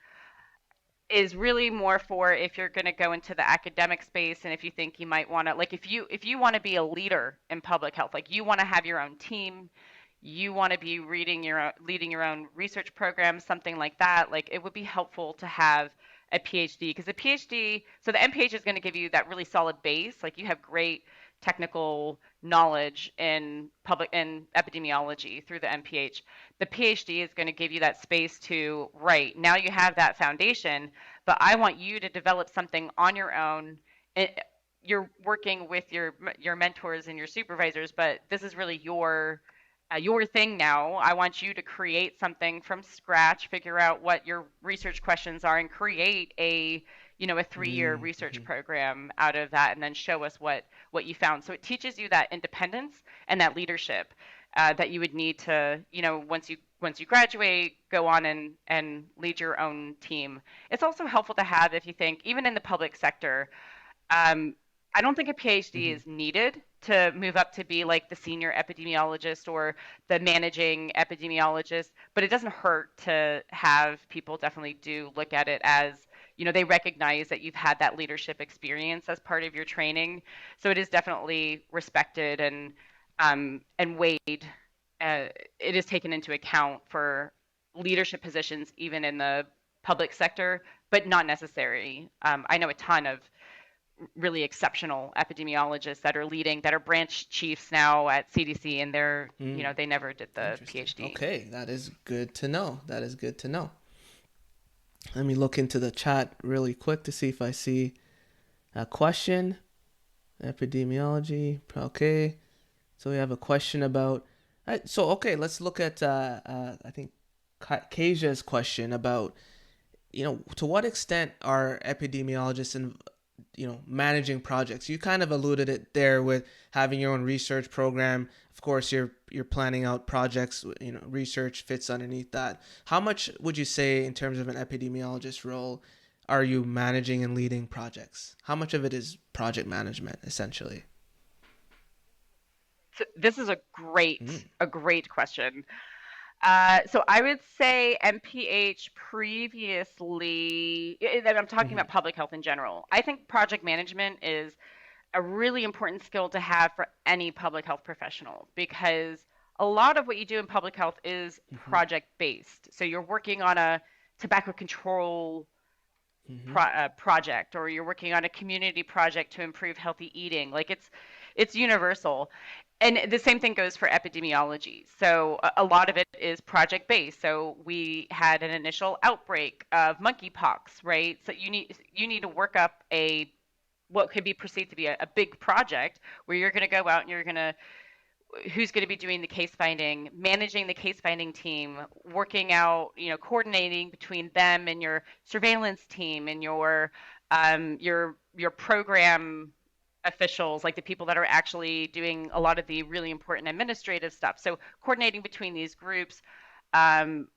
is really more for if you're going to go into the academic space, and if you think you might want to, like, if you want to be a leader in public health, like you want to have your own team, you want to be leading your own research program, something like that, like it would be helpful to have a PhD, because the PhD, so the MPH is going to give you that really solid base, like you have great technical knowledge in epidemiology through the MPH. The PhD is going to give you that space to, right, now you have that foundation, but I want you to develop something on your own. You're working with your mentors and your supervisors, but this is really your thing now. I want you to create something from scratch, figure out what your research questions are, and create a 3-year research Mm-hmm. program out of that, and then show us what you found. So it teaches you that independence and that leadership that you would need to, once you graduate, go on and lead your own team. It's also helpful to have, if you think, even in the public sector, um, I don't think a PhD Mm-hmm. is needed to move up to be like the senior epidemiologist or the managing epidemiologist, but it doesn't hurt to have people definitely do look at it as, they recognize that you've had that leadership experience as part of your training. So it is definitely respected and weighed. Uh, it is taken into account for leadership positions, even in the public sector, but not necessary. I know a ton of really exceptional epidemiologists that are branch chiefs now at CDC, and Mm. they never did the Interesting. PhD. Okay, that is good to know. That is good to know. Let me look into the chat really quick to see if I see a question. Epidemiology. Okay. So we have a question about. Okay, let's look at. I think Kaja's question about, to what extent are epidemiologists in, managing projects. You kind of alluded it there with having your own research program. Of course, you're planning out projects. Research fits underneath that. How much would you say, in terms of an epidemiologist role, are you managing and leading projects? How much of it is project management, essentially? So this is Mm. a great question. So I would say MPH previously, and I'm talking Mm-hmm. about public health in general. I think project management is a really important skill to have for any public health professional, because a lot of what you do in public health is Mm-hmm. project based. So you're working on a tobacco control Mm-hmm. project, or you're working on a community project to improve healthy eating. Like it's universal. And the same thing goes for epidemiology. So a lot of it is project based. So we had an initial outbreak of monkeypox, right? So you need to work up a what could be perceived to be a big project, where you're going to go out and who's going to be doing the case finding, managing the case finding team, working out, coordinating between them and your surveillance team and your program officials, like the people that are actually doing a lot of the really important administrative stuff. So coordinating between these groups, um,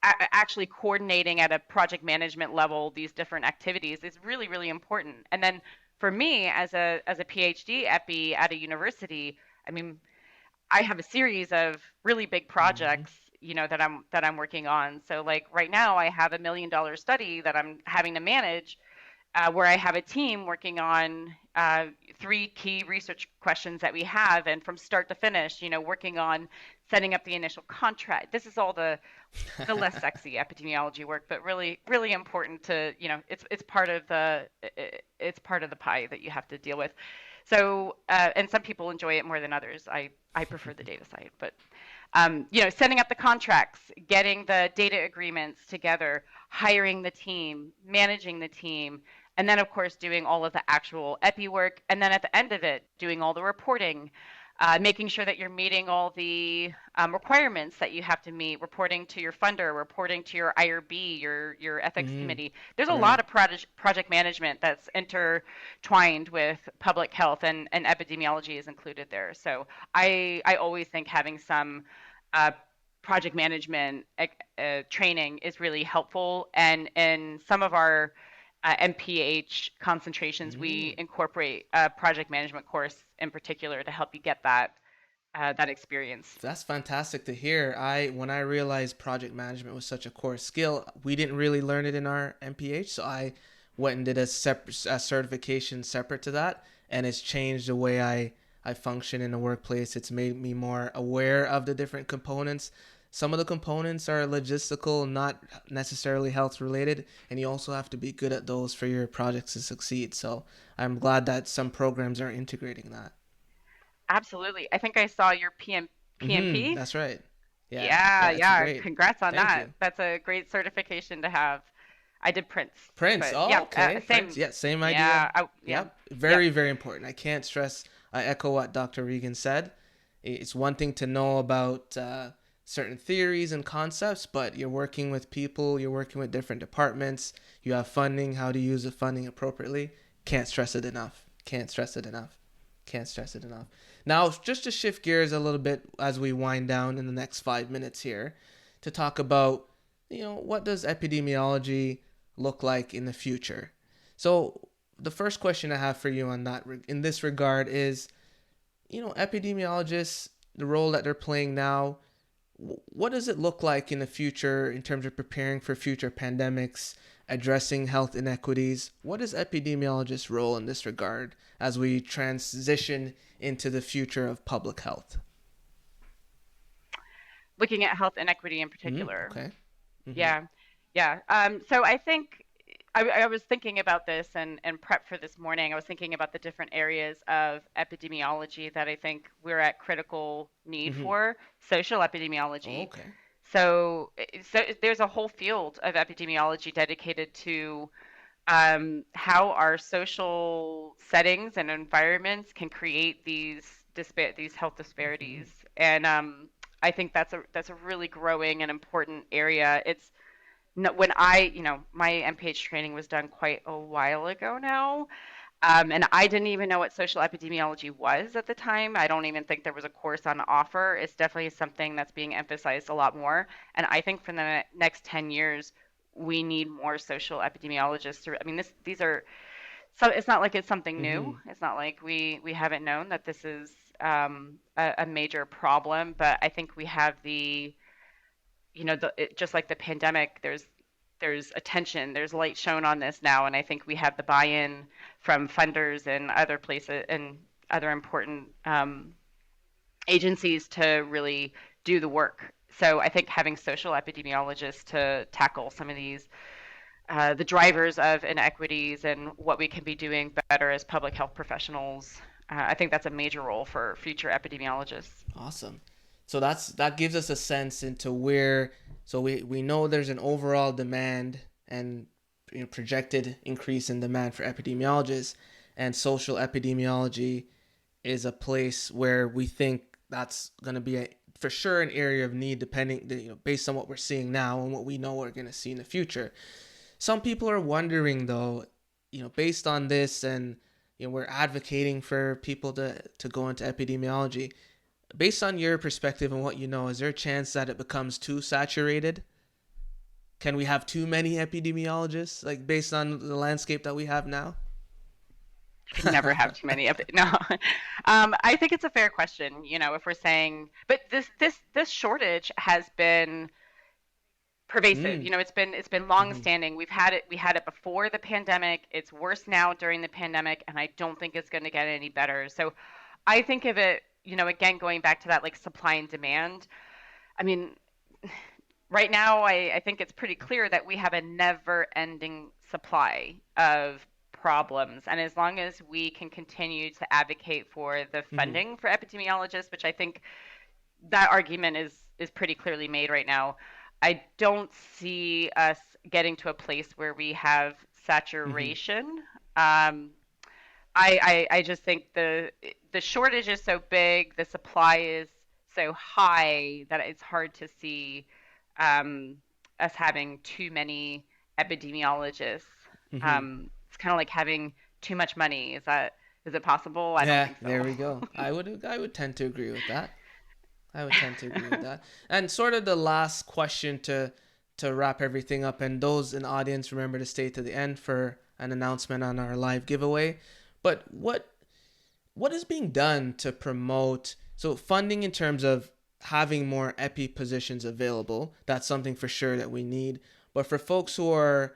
actually coordinating at a project management level these different activities is really, really important. And then for me, as a PhD epi at a university, I mean, I have a series of really big Mm-hmm. projects, that I'm working on. So like right now, I have $1 million study that I'm having to manage, where I have a team working on 3 key research questions that we have, and from start to finish, working on setting up the initial contract. This is all the less sexy epidemiology work, but really, really important to, it's part of the pie that you have to deal with. So, and some people enjoy it more than others. I prefer the data side, but setting up the contracts, getting the data agreements together, hiring the team, managing the team, and then of course doing all of the actual epi work, and then at the end of it, doing all the reporting, making sure that you're meeting all the requirements that you have to meet, reporting to your funder, reporting to your IRB, your ethics Mm. committee. There's a lot Right. of project management that's intertwined with public health, and epidemiology is included there. So I always think having some project management training is really helpful. And in some of our MPH concentrations, we Mm. incorporate a project management course in particular to help you get that experience. That's fantastic to hear. When I realized project management was such a core skill, we didn't really learn it in our MPH, so I went and did a certification separate to that, and it's changed the way I function in the workplace. It's made me more aware of the different components. Some of the components are logistical, not necessarily health related, and you also have to be good at those for your projects to succeed. So I'm glad that some programs are integrating that. Absolutely. I think I saw your PMP. That's right. Yeah, Yeah, yeah, it's yeah. great. Congrats on Thank that. you. That's a great certification to have. I did Prince, Prince. but Oh, yeah, okay. Prince. same. Yeah, same idea. Yeah, yeah, Yep. yep. Very, very important. I can't stress. I echo what Dr. Regan said. It's one thing to know about certain theories and concepts, but you're working with people, you're working with different departments, you have funding, how to use the funding appropriately. Can't stress it enough. Can't stress it enough. Can't stress it enough. Now, just to shift gears a little bit as we wind down in the next 5 minutes here, to talk about, what does epidemiology look like in the future? So, the first question I have for you on that, in this regard, is, epidemiologists, the role that they're playing now, what does it look like in the future in terms of preparing for future pandemics, addressing health inequities? What is epidemiologists' role in this regard as we transition into the future of public health? Looking at health inequity in Mm, particular. okay. Mm-hmm. Yeah, yeah. So I think I was thinking about this and prep for this morning. I was thinking about the different areas of epidemiology that I think we're at critical need Mm-hmm. for. Social epidemiology. Okay. So there's a whole field of epidemiology dedicated to how our social settings and environments can create these health Mm-hmm. disparities. And I think that's a really growing and important area. It's no, when my MPH training was done quite a while ago now. And I didn't even know what social epidemiology was at the time. I don't even think there was a course on offer. It's definitely something that's being emphasized a lot more. And I think for the next 10 years, we need more social epidemiologists. I mean, these are so it's not like it's something Mm-hmm. new. It's not like we haven't known that this is a major problem. But I think we have just like the pandemic, there's attention, there's light shown on this now, and I think we have the buy-in from funders and other places and other important agencies to really do the work. So I think having social epidemiologists to tackle some of these the drivers of inequities and what we can be doing better as public health professionals. I think that's a major role for future epidemiologists. Awesome. So that gives us a sense into where. So we know there's an overall demand and projected increase in demand for epidemiologists, and social epidemiology is a place where we think that's going to be for sure an area of need, depending based on what we're seeing now and what we know we're going to see in the future. Some people are wondering though, based on this, and we're advocating for people to go into epidemiology. Based on your perspective and what you know, is there a chance that it becomes too saturated? Can we have too many epidemiologists, like based on the landscape that we have now? Can never have too many of it. No, I think it's a fair question. If we're saying, but this shortage has been pervasive. Mm. It's been Mm-hmm. long-standing. We had it before the pandemic. It's worse now during the pandemic, and I don't think it's going to get any better. So, I think of it, again going back to that like supply and demand. I mean, right now, I think it's pretty clear that we have a never-ending supply of problems. And as long as we can continue to advocate for the Mm-hmm. funding for epidemiologists, which I think that argument is pretty clearly made right now, I don't see us getting to a place where we have Mm-hmm. saturation. Um, I just think the shortage is so big, the supply is so high that it's hard to see um, us having too many epidemiologists. Mm-hmm. It's kind of like having too much money. Is it possible? I don't Yeah, think there so. we go. I would tend to agree with that. I would tend to agree with that. And sort of the last question to wrap everything up, and those in the audience, remember to stay to the end for an announcement on our live giveaway. But what is being done to promote so funding in terms of having more epi positions available? That's something for sure that we need. But for folks who are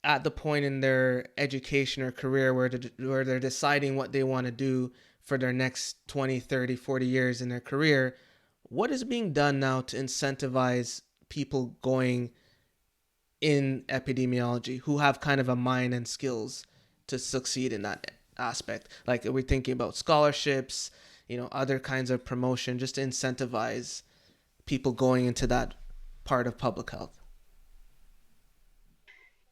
at the point in their education or career where they're deciding what they want to do for their next 20, 30, 40 years in their career, what is being done now to incentivize people going in epidemiology who have kind of a mind and skills to succeed in that aspect? Like, are we thinking about scholarships, other kinds of promotion just to incentivize people going into that part of public health?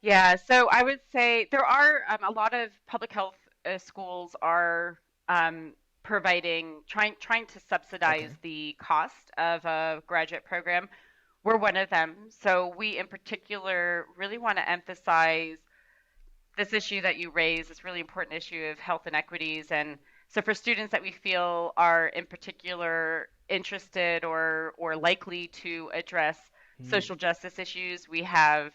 Yeah, so I would say there are a lot of public health schools are um, trying to subsidize Okay. the cost of a graduate program. We're one of them. So we in particular really want to emphasize this issue that you raise, this really important issue of health inequities. And so for students that we feel are in particular interested or likely to address Mm. social justice issues, we have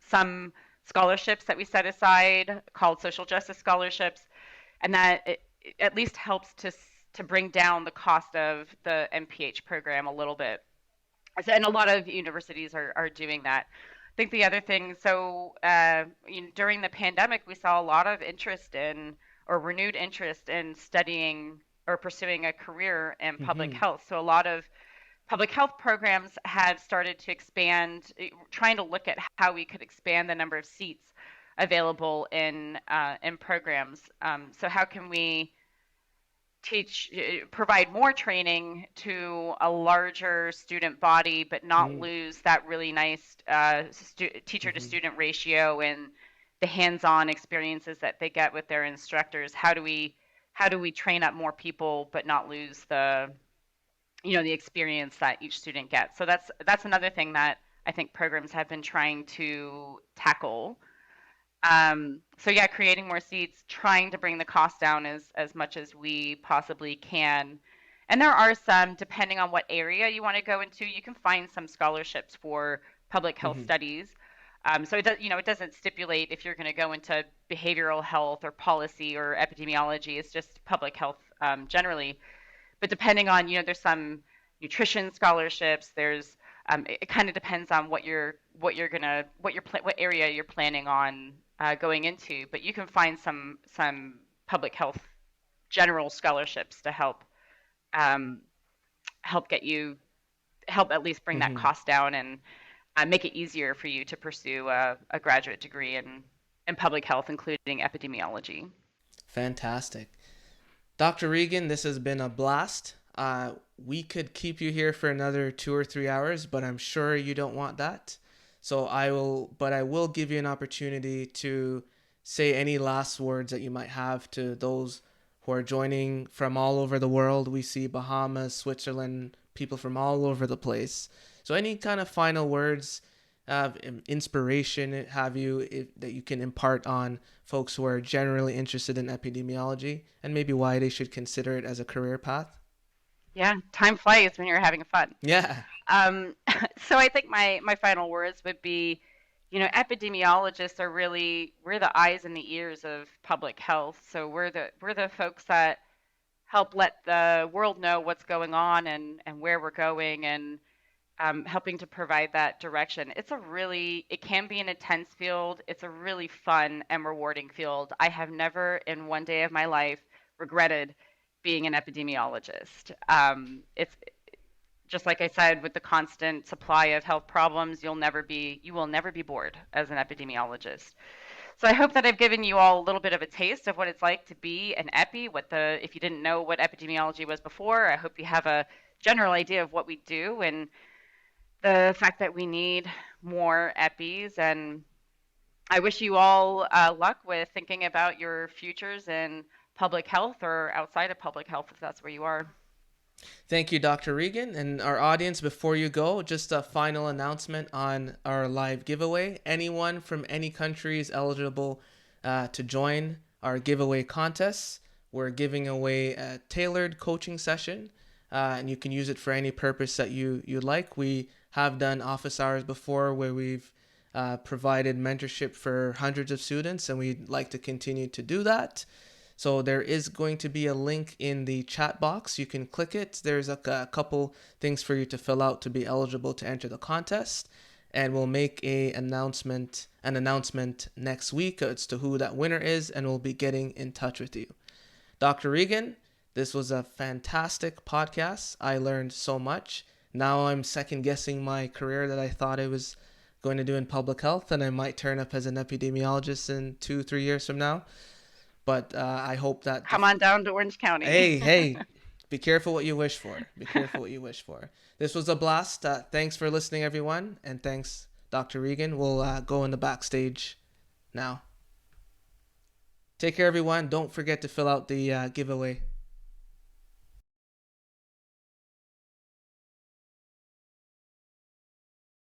some scholarships that we set aside called social justice scholarships, and that it at least helps to bring down the cost of the MPH program a little bit. And a lot of universities are doing that. I think the other thing, so during the pandemic, we saw a lot of interest in or renewed interest in studying or pursuing a career in public Mm-hmm. health. So a lot of public health programs have started to expand, trying to look at how we could expand the number of seats available in programs. So how can we provide more training to a larger student body, but not Mm. lose that really nice teacher to Mm-hmm. student ratio and the hands-on experiences that they get with their instructors. How do we train up more people but not lose the experience that each student gets? So that's another thing that I think programs have been trying to tackle. So yeah, creating more seats, trying to bring the cost down as much as we possibly can. And there are some, depending on what area you want to go into, you can find some scholarships for public health Mm-hmm. studies. So it doesn't stipulate if you're going to go into behavioral health or policy or epidemiology. It's just public health generally. But depending on, there's some nutrition scholarships. It kind of depends on what area you're planning on going into. But you can find some public health general scholarships to um, help get you help at least bring that Mm-hmm. cost down and make it easier for you to pursue a graduate degree in public health, including epidemiology. Fantastic. Dr. Regan, this has been a blast. We could keep you here for another 2 or 3 hours, but I'm sure you don't want that. But I will give you an opportunity to say any last words that you might have to those who are joining from all over the world. We see Bahamas, Switzerland, people from all over the place. So any kind of final words, inspiration, have you that you can impart on folks who are generally interested in epidemiology and maybe why they should consider it as a career path? Yeah, time flies when you're having fun. Yeah. Um, so I think my final words would be, epidemiologists we're the eyes and the ears of public health. So we're the folks that help let the world know what's going on and where we're going and helping to provide that direction. It can be an intense field. It's a really fun and rewarding field. I have never in one day of my life regretted being an epidemiologist. It's just like I said, with the constant supply of health problems, you will never be bored as an epidemiologist. So I hope that I've given you all a little bit of a taste of what it's like to be an epi. If you didn't know what epidemiology was before, I hope you have a general idea of what we do and the fact that we need more epis. And I wish you all luck with thinking about your futures in public health or outside of public health if that's where you are. Thank you, Dr. Regan. And our audience, before you go, just a final announcement on our live giveaway. Anyone from any country is eligible to join our giveaway contests. We're giving away a tailored coaching session and you can use it for any purpose that you like. We have done office hours before where we've provided mentorship for hundreds of students, and we'd like to continue to do that. So there is going to be a link in the chat box. You can click it. There's a couple things for you to fill out to be eligible to enter the contest, and we'll make an announcement next week as to who that winner is, and we'll be getting in touch with you. Dr. Regan, this was a fantastic podcast. I learned so much. Now I'm second guessing my career that I thought I was going to do in public health, and I might turn up as an epidemiologist in 2-3 years from now. But I hope that Come on down to Orange County. hey, be careful what you wish for. Be careful what you wish for. This was a blast. Thanks for listening, everyone, and thanks, Dr. Regan. We'll go in the backstage now. Take care, everyone. Don't forget to fill out the giveaway.